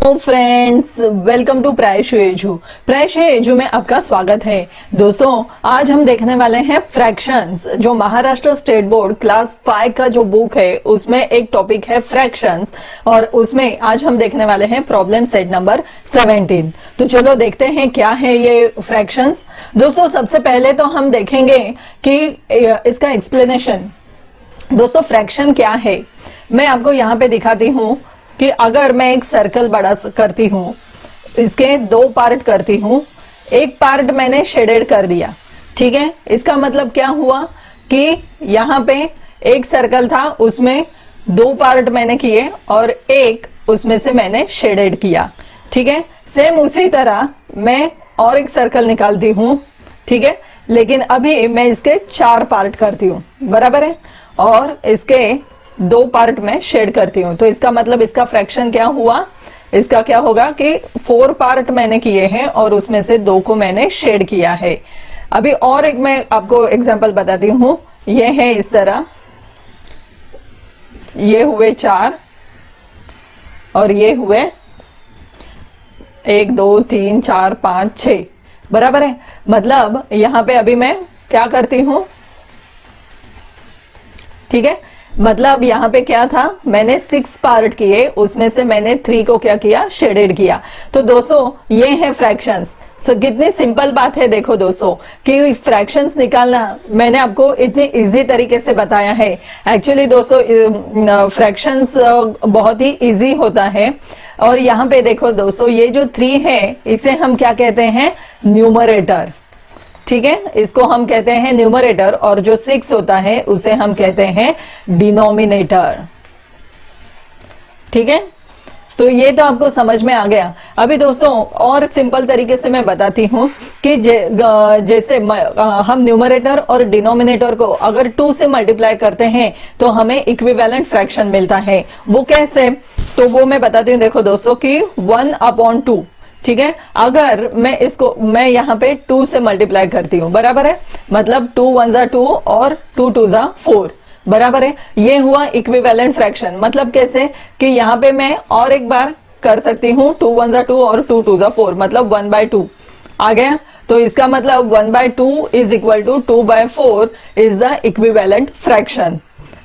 Friends, welcome to Prayashu Edu. Prayashu Edu में आपका स्वागत है। दोस्तों, आज हम देखने वाले हैं फ्रैक्शंस। जो महाराष्ट्र स्टेट बोर्ड क्लास 5 का जो बुक है उसमें एक टॉपिक है फ्रैक्शंस, और उसमें आज हम देखने वाले हैं प्रॉब्लम सेट नंबर 17। तो चलो देखते हैं क्या है ये फ्रैक्शंस। दोस्तों, सबसे पहले तो हम देखेंगे कि इसका एक्सप्लेनेशन। दोस्तों, फ्रैक्शन क्या है मैं आपको यहाँ पे दिखाती हूँ कि अगर मैं एक सर्कल बड़ा करती हूँ, इसके दो पार्ट करती हूँ, एक पार्ट मैंने शेडेड कर दिया, ठीक है। इसका मतलब क्या हुआ कि यहाँ पे एक सर्कल था, उसमें दो पार्ट मैंने किए और एक उसमें से मैंने शेडेड किया, ठीक है। सेम उसी तरह मैं और एक सर्कल निकालती हूँ, ठीक है, लेकिन अभी मैं इसके 4 पार्ट करती हूँ, बराबर है, और इसके 2 पार्ट में शेड करती हूँ। तो इसका मतलब इसका फ्रैक्शन क्या हुआ, इसका क्या होगा कि 4 पार्ट मैंने किए हैं और उसमें से 2 को मैंने शेड किया है। अभी और एक मैं आपको एग्जांपल बताती हूँ। ये है इस तरह, ये हुए 4 और ये हुए 1 2 3 4 5 6, बराबर है। मतलब यहाँ पे अभी मैं क्या करती हूँ, ठीक है। मतलब यहाँ पे क्या था, मैंने 6 पार्ट किए, उसमें से मैंने 3 को क्या किया, शेडेड किया। तो दोस्तों, ये है फ्रैक्शंस। कितनी सिंपल बात है, देखो दोस्तों, कि फ्रैक्शंस निकालना मैंने आपको इतने इजी तरीके से बताया है। एक्चुअली दोस्तों, फ्रैक्शंस बहुत ही इजी होता है। और यहाँ पे देखो दोस्तों, ये जो 3 है इसे हम क्या कहते हैं, न्यूमरेटर, ठीक है, इसको हम कहते हैं न्यूमरेटर। और जो 6 होता है उसे हम कहते हैं डिनोमिनेटर, ठीक है। तो ये तो आपको समझ में आ गया। अभी दोस्तों, और सिंपल तरीके से मैं बताती हूँ कि जैसे हम न्यूमरेटर और डिनोमिनेटर को अगर 2 से मल्टीप्लाई करते हैं तो हमें इक्विवेलेंट फ्रैक्शन मिलता है। वो कैसे, तो वो मैं बताती हूँ। देखो दोस्तों कि 1/2, ठीक है, अगर मैं यहाँ पे 2 से मल्टीप्लाई करती हूँ, बराबर है, मतलब 2 1 जा 2 और 2 2 जा 4, बराबर है। ये हुआ इक्विवेलेंट फ्रैक्शन। मतलब कैसे कि यहाँ पे मैं और एक बार कर सकती हूँ, 2 1 जा 2 और 2 2 जा 4, मतलब 1/2 आ गया। तो इसका मतलब 1/2 is equal to 2/4 is the equivalent fraction,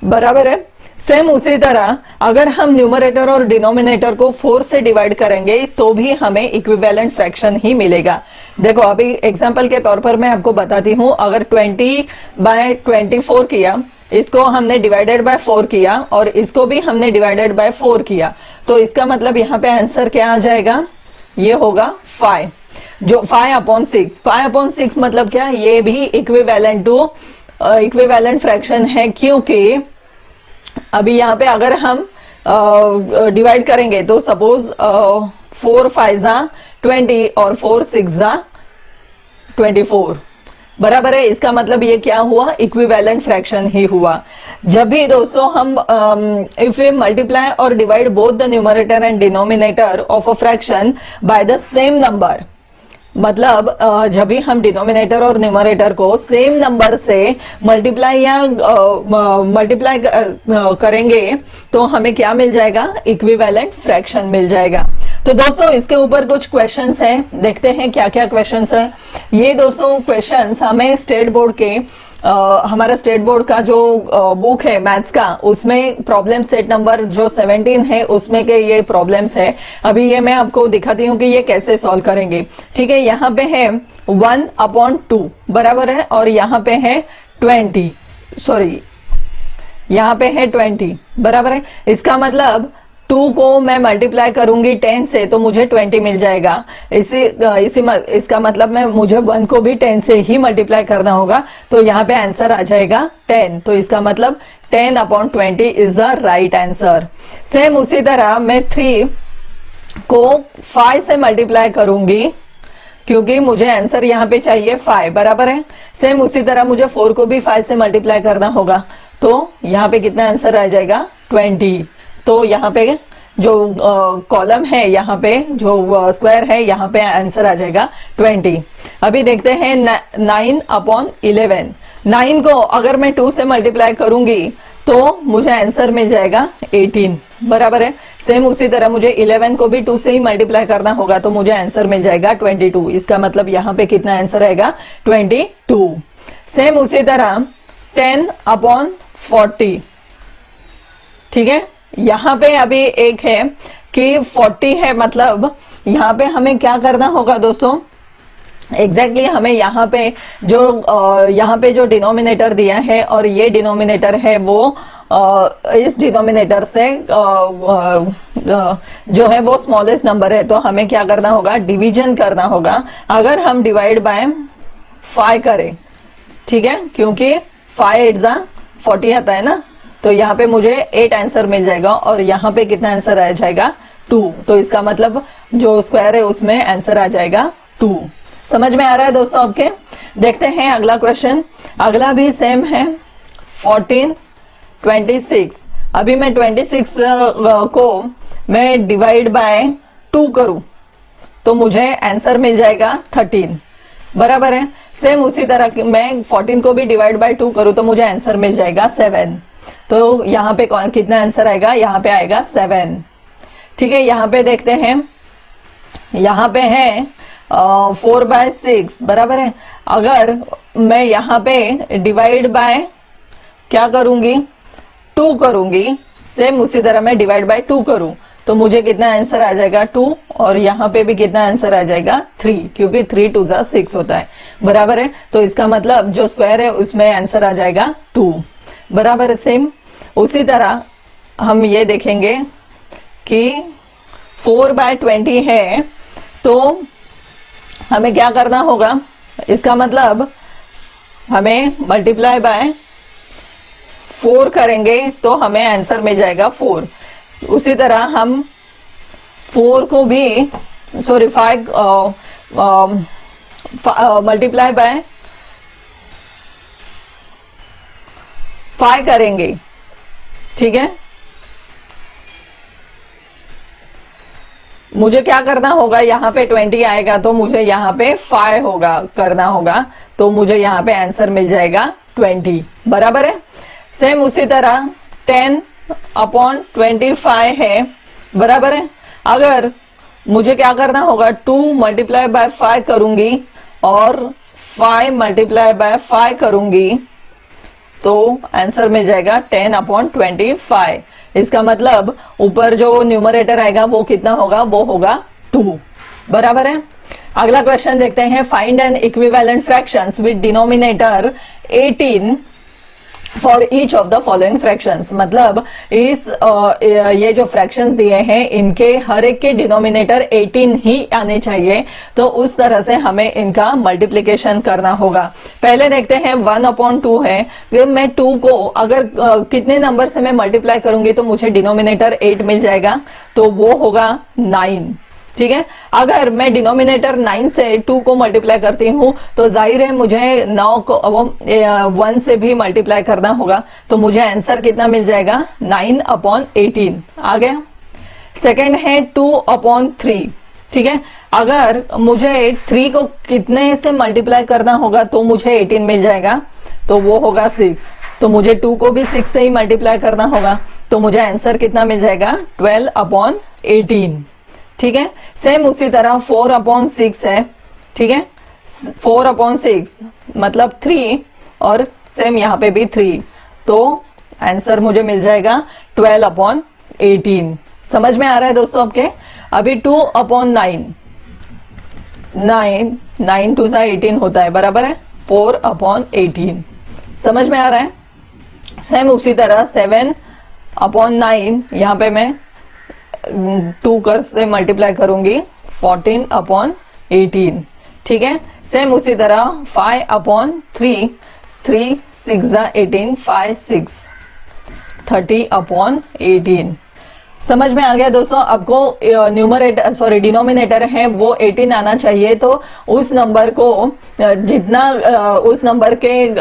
बराबर है। सेम उसी तरह अगर हम न्यूमरेटर और डिनोमिनेटर को 4 से डिवाइड करेंगे तो भी हमें इक्विवेलेंट फ्रैक्शन ही मिलेगा। देखो, अभी एग्जांपल के तौर पर मैं आपको बताती हूँ। अगर 20/24 किया, इसको हमने डिवाइडेड बाय 4 किया और इसको भी हमने डिवाइडेड बाय 4 किया, तो इसका मतलब यहाँ पे आंसर क्या आ जाएगा, ये होगा 5, जो 5/6। 5/6 मतलब क्या, ये भी इक्विवेलेंट फ्रैक्शन है, क्योंकि अभी यहाँ पे अगर हम डिवाइड करेंगे तो सपोज 4 5 जा 20 और 4 6 जा 24, बराबर है। इसका मतलब ये क्या हुआ, इक्विवेलेंट फ्रैक्शन ही हुआ। जब भी दोस्तों हम इफ वी मल्टीप्लाई और divide both the numerator and denominator of a fraction by the same number, मतलब जब भी हम डिनोमिनेटर और न्यूमरेटर को सेम नंबर से मल्टीप्लाई करेंगे तो हमें क्या मिल जाएगा, इक्विवेलेंट फ्रैक्शन मिल जाएगा। तो दोस्तों, इसके ऊपर कुछ क्वेश्चंस हैं, देखते हैं क्या क्या क्वेश्चंस हैं। ये दोस्तों क्वेश्चंस हमें स्टेट बोर्ड के हमारा स्टेट बोर्ड का जो बुक है मैथ्स का, उसमें प्रॉब्लम सेट नंबर जो 17 है उसमें के ये प्रॉब्लम्स है। अभी ये मैं आपको दिखाती हूँ कि ये कैसे सॉल्व करेंगे, ठीक है। यहाँ पे है 1/2, बराबर है, और यहाँ पे है 20, यहाँ पे है 20, बराबर है। इसका मतलब 2 को मैं मल्टीप्लाई करूंगी 10 से तो मुझे 20 मिल जाएगा। इसका मतलब मुझे 1 को भी 10 से ही मल्टीप्लाई करना होगा, तो यहाँ पे आंसर आ जाएगा 10। तो इसका मतलब 10/20 is the right answer. Same उसी तरह मैं 3 को 5 से मल्टीप्लाई करूंगी, क्योंकि मुझे आंसर यहाँ पे चाहिए 5, बराबर है। सेम उसी तरह मुझे 4 को भी 5 से मल्टीप्लाई करना होगा, तो यहाँ पे कितना आंसर आ जाएगा, 20। तो यहाँ पे जो कॉलम है, यहाँ पे जो स्क्वायर है, यहाँ पे आंसर आ जाएगा 20। अभी देखते हैं 9/11। 9 को अगर मैं 2 से मल्टीप्लाई करूंगी तो मुझे आंसर मिल जाएगा 18, बराबर है। सेम उसी तरह मुझे 11 को भी 2 से ही मल्टीप्लाई करना होगा, तो मुझे आंसर मिल जाएगा 22। इसका मतलब यहाँ पे कितना आंसर आएगा? 22। सेम उसी तरह 10/40, ठीक है। यहाँ पे अभी एक है कि 40 है, मतलब यहाँ पे हमें क्या करना होगा दोस्तों? एग्जैक्टली हमें यहाँ पे जो डिनोमिनेटर दिया है और ये डिनोमिनेटर है वो इस डिनोमिनेटर से जो है वो स्मॉलेस्ट नंबर है, तो हमें क्या करना होगा? डिवीजन करना होगा। अगर हम डिवाइड बाय 5 करें, ठीक है, क्योंकि 5 8 40 आता है ना, तो यहाँ पे मुझे 8 आंसर मिल जाएगा और यहाँ पे कितना आंसर आ जाएगा? 2। तो इसका मतलब जो स्क्वायर है उसमें आंसर आ जाएगा 2। समझ में आ रहा है दोस्तों आपके? देखते हैं अगला क्वेश्चन। अगला भी सेम है, 14 26। अभी मैं 26 को मैं डिवाइड बाय 2 करूं तो मुझे आंसर मिल जाएगा 13, बराबर है। सेम उसी तरह मैं 14 को भी डिवाइड बाय 2 करूं तो मुझे आंसर मिल जाएगा 7। तो यहाँ पे कितना आंसर आएगा? यहाँ पे आएगा 7, ठीक है। यहाँ पे देखते हैं, यहाँ पे है 4/6, बराबर है। अगर मैं यहाँ पे डिवाइड बाय क्या करूंगी? 2 करूंगी। सेम उसी तरह मैं डिवाइड बाय 2 करूं तो मुझे कितना आंसर आ जाएगा? 2। और यहाँ पे भी कितना आंसर आ जाएगा? 3, क्योंकि 3 2 6 होता है, बराबर है। तो इसका मतलब जो स्क्वायर है उसमें आंसर आ जाएगा 2, बराबर है। सेम उसी तरह हम ये देखेंगे कि 4/20 है, तो हमें क्या करना होगा? इसका मतलब हमें मल्टीप्लाई बाय 4 करेंगे तो हमें आंसर मिल जाएगा 4। उसी तरह हम 4 को भी 5 मल्टीप्लाई बाय 5 करेंगे, ठीक है। मुझे क्या करना होगा? यहाँ पे 20 आएगा तो मुझे यहाँ पे 5 करना होगा, तो मुझे यहाँ पे आंसर मिल जाएगा 20, बराबर है। सेम उसी तरह 10/25 है, बराबर है। अगर मुझे क्या करना होगा? 2 मल्टीप्लाई बाय 5 करूंगी और 5 मल्टीप्लाई बाय 5 करूंगी तो आंसर मिल जाएगा 10/25। इसका मतलब ऊपर जो न्यूमरेटर आएगा वो कितना होगा? वो होगा 2, बराबर है। अगला क्वेश्चन देखते हैं। Find N equivalent fractions with denominator 18 for each of the following fractions. मतलब ये जो फ्रैक्शंस दिए हैं इनके हर एक के डिनोमिनेटर 18 ही आने चाहिए, तो उस तरह से हमें इनका मल्टीप्लिकेशन करना होगा। पहले देखते हैं 1/2 है, तो मैं 2 को अगर कितने नंबर से मैं मल्टीप्लाई करूंगी तो मुझे डिनोमिनेटर 8 मिल जाएगा, तो वो होगा 9, ठीक है। अगर मैं डिनोमिनेटर 9 से 2 को मल्टीप्लाई करती हूं तो जाहिर है मुझे 9 को 1 से भी मल्टीप्लाई करना होगा, तो मुझे आंसर कितना मिल जाएगा? 9/18 आ गया। सेकंड है 2/3, ठीक है। अगर मुझे 3 को कितने से मल्टीप्लाई करना होगा तो मुझे 18 मिल जाएगा, तो वो होगा 6। तो मुझे 2 को भी 6 से ही मल्टीप्लाई करना होगा, तो मुझे आंसर कितना मिल जाएगा? 12/18, ठीक है। सेम उसी तरह 4/6 है, ठीक है। 4/6 मतलब 3 और सेम यहाँ पे भी 3, तो आंसर मुझे मिल जाएगा 12/18। समझ में आ रहा है दोस्तों आपके? अभी 2/9, 9 2 18 होता है, बराबर है। 4/18 समझ में आ रहा है। सेम उसी तरह 7/9, यहाँ पे मैं 2 कर से मल्टीप्लाई करूंगी 14/18, ठीक है। सेम उसी तरह 5/3, 3 6 18, 5 6 30/18। समझ में आ गया दोस्तों? आपको डिनोमिनेटर है वो 18 आना चाहिए, तो उस नंबर को जितना उस नंबर के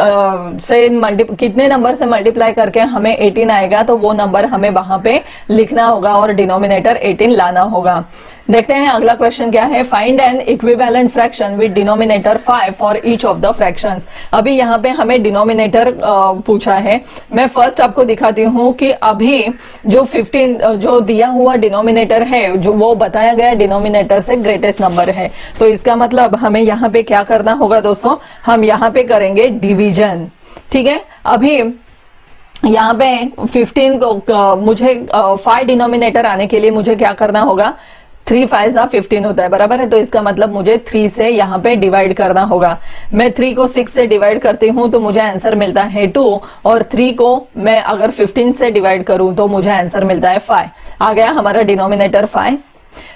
से कितने नंबर से मल्टीप्लाई करके हमें 18 आएगा तो वो नंबर हमें वहां पे लिखना होगा और डिनोमिनेटर 18 लाना होगा। देखते हैं अगला क्वेश्चन क्या है। Find N equivalent fraction with denominator 5 for each of the fractions. अभी यहाँ पे हमें डिनोमिनेटर पूछा है। मैं फर्स्ट आपको दिखाती हूँ कि अभी जो 15 जो दिया हुआ डिनोमिनेटर है, जो वो बताया गया डिनोमिनेटर से ग्रेटेस्ट नंबर है, तो इसका मतलब हमें यहाँ पे क्या करना होगा दोस्तों, हम यहाँ पे करेंगे डिवीजन। ठीक है, अभी यहाँ पे 15 को मुझे 5 डिनोमिनेटर आने के लिए मुझे क्या करना होगा, 3 5 15 होता है, बराबर है। तो इसका मतलब मुझे 3 से यहाँ पे डिवाइड करना होगा। मैं 3 को 6 से डिवाइड करती हूँ तो मुझे आंसर मिलता है 2, और 3 को मैं अगर 15 से डिवाइड करूँ तो मुझे आंसर मिलता है 5। आ गया हमारा डिनोमिनेटर 5।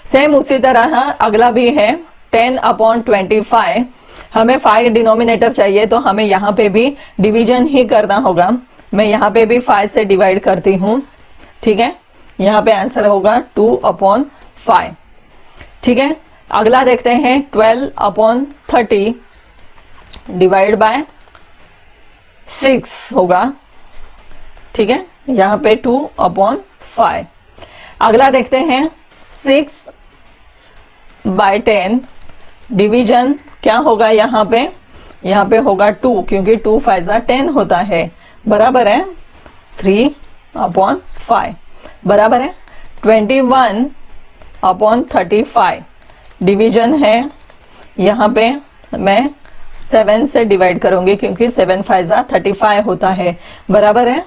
सेम उसी तरह अगला भी है 10/25। हमें 5 डिनोमिनेटर चाहिए तो हमें यहाँ पे भी डिवीजन ही करना होगा। मैं यहाँ पे भी 5 से डिवाइड करती हूँ। ठीक है, यहाँ पे आंसर होगा 2/5। ठीक है, अगला देखते हैं 12/30 डिवाइड बाय 6 होगा। ठीक है, यहाँ पे 2/5। अगला देखते हैं 6/10 डिवीजन क्या होगा, यहाँ पे होगा 2, क्योंकि 2 5 10 होता है, बराबर है 3/5, बराबर है 21/35 डिवीजन है। यहाँ पे मैं 7 से डिवाइड करूंगी क्योंकि 7 5 35 होता है, बराबर है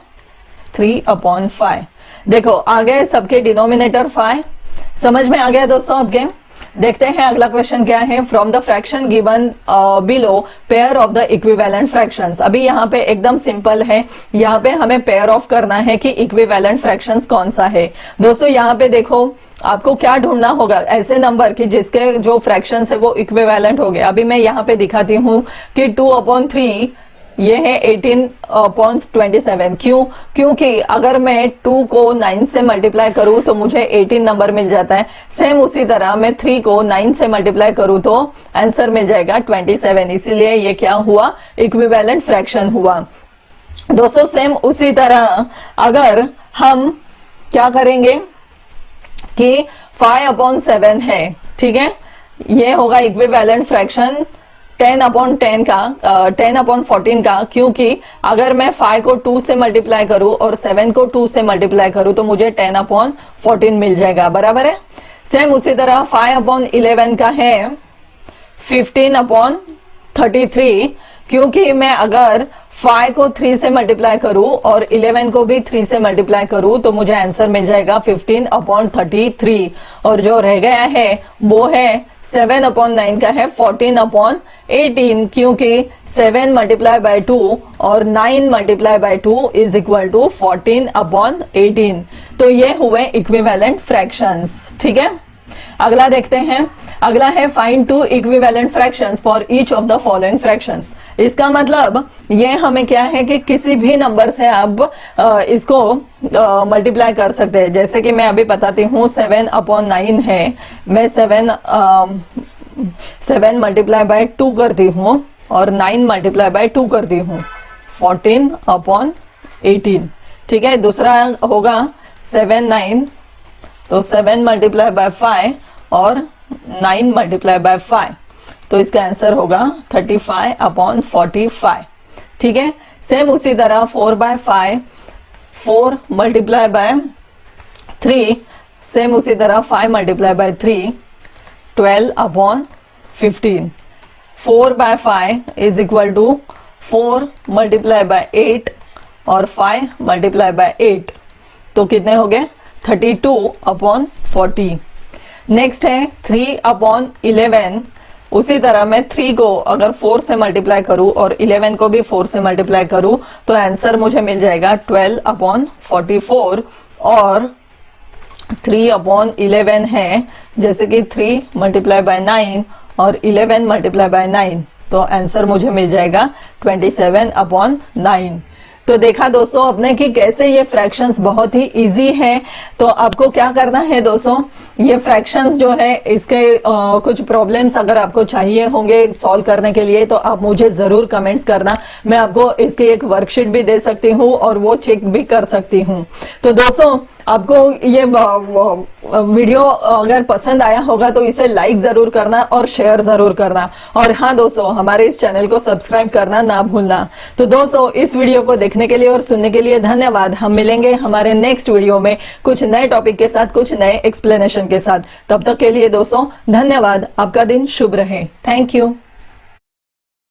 3/5। देखो आ गए सबके डिनोमिनेटर 5। समझ में आ गया दोस्तों आपके। देखते हैं अगला क्वेश्चन क्या है। From the fraction given below pair of the equivalent fractions. अभी यहाँ पे एकदम सिंपल है, यहाँ पे हमें पेयर ऑफ करना है कि इक्विवेलेंट फ्रैक्शंस कौन सा है। दोस्तों यहाँ पे देखो आपको क्या ढूंढना होगा, ऐसे नंबर कि जिसके जो फ्रैक्शंस है वो इक्विवेलेंट हो गए। अभी मैं यहाँ पे दिखाती हूँ कि 2/3 ये है 18/27। क्योंकि अगर मैं 2 को 9 से मल्टीप्लाई करूं तो मुझे 18 नंबर मिल जाता है। सेम उसी तरह मैं 3 को 9 से मल्टीप्लाई करूं तो आंसर मिल जाएगा 27। इसीलिए ये क्या हुआ, इक्विवेलेंट फ्रैक्शन हुआ। दोस्तों सेम उसी तरह अगर हम क्या करेंगे कि 5/7 है, ठीक है, ये होगा इक्विवेलेंट फ्रैक्शन 10/10 का 10/14 का, क्योंकि अगर मैं 5 को 2 से मल्टीप्लाई करूं और 7 को 2 से मल्टीप्लाई करूं तो मुझे 10/14 मिल जाएगा, बराबर है। सेम उसी तरह 5/11 का है 15/33, क्योंकि मैं अगर 5 को 3 से मल्टीप्लाई करूं और 11 को भी 3 से मल्टीप्लाई करूं तो मुझे आंसर मिल जाएगा 15/33। और जो रह गया है वो है 7/9 का है 14/18, क्योंकि 7 मल्टीप्लाई बाय 2 और 9 multiply by 2 is equal to 14/18। तो ये हुए इक्विवेलेंट फ्रैक्शंस। ठीक है, अगला देखते हैं। अगला है find 2 equivalent fractions for each of the following fractions. इसका मतलब ये हमें क्या है कि किसी भी नंबर से आप इसको मल्टीप्लाई कर सकते हैं। जैसे कि मैं अभी बताती हूँ 7/9 है, मैं 7 मल्टीप्लाई बाय 2 करती हूँ और 9 मल्टीप्लाई बाय 2 करती हूँ, 14/18। ठीक है, दूसरा होगा 7 9, तो 7 मल्टीप्लाई बाय 5 और 9 मल्टीप्लाई बाय 5, तो इसका आंसर होगा 35/45। ठीक है, सेम उसी तरह 4/5, 4 मल्टीप्लाई बाय 3, सेम उसी तरह 5 multiply by 3, 12/15। 4/5 is equal to 4 multiply by 8 और 5 मल्टीप्लाई बाय 8, तो कितने हो गए 32/40। नेक्स्ट है 3/11। उसी तरह मैं 3 को अगर 4 से मल्टीप्लाई करूं और 11 को भी 4 से मल्टीप्लाई करूं तो आंसर मुझे मिल जाएगा 12/44। और 3/11 है, जैसे कि 3 मल्टीप्लाई बाय 9 और 11 मल्टीप्लाई बाय 9, तो आंसर मुझे मिल जाएगा 27/9। तो देखा दोस्तों आपने कि कैसे ये फ्रैक्शंस बहुत ही इजी है। तो आपको क्या करना है दोस्तों, ये फ्रैक्शंस जो है इसके कुछ प्रॉब्लम्स अगर आपको चाहिए होंगे सॉल्व करने के लिए तो आप मुझे जरूर कमेंट्स करना। मैं आपको इसकी एक वर्कशीट भी दे सकती हूँ और वो चेक भी कर सकती हूँ। तो दोस्तों आपको ये वीडियो अगर पसंद आया होगा तो इसे लाइक जरूर करना और शेयर जरूर करना। और हाँ दोस्तों, हमारे इस चैनल को सब्सक्राइब करना ना भूलना। तो दोस्तों, इस वीडियो को देखने के लिए और सुनने के लिए धन्यवाद। हम मिलेंगे हमारे नेक्स्ट वीडियो में कुछ नए टॉपिक के साथ, कुछ नए एक्सप्लेनेशन के साथ। तब तक के लिए दोस्तों धन्यवाद। आपका दिन शुभ रहे। Thank you.